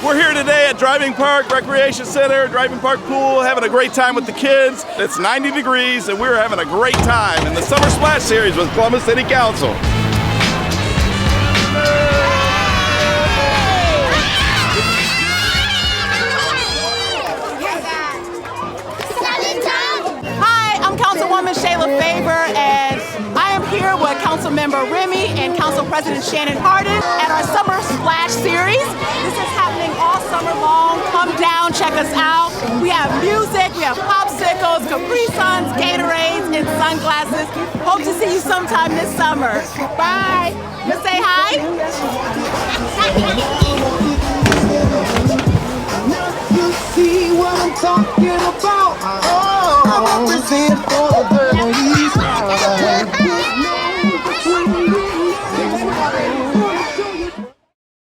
We're here today at Driving Park Recreation Center, Driving Park Pool, having a great time with the kids. It's 90 degrees and we're having a great time in the Summer Splash Series with Columbus City Council. Councilwoman Shayla Faber, and I am here with Councilmember Remy and Council President Shannon Hardin at our Summer Splash Series. This is happening all summer long. Come down, check us out. We have music, we have popsicles, Capri Suns, Gatorades, and sunglasses. Hope to see you sometime this summer. Bye. Let's say hi. You see what I'm talking about? Oh, I represent for the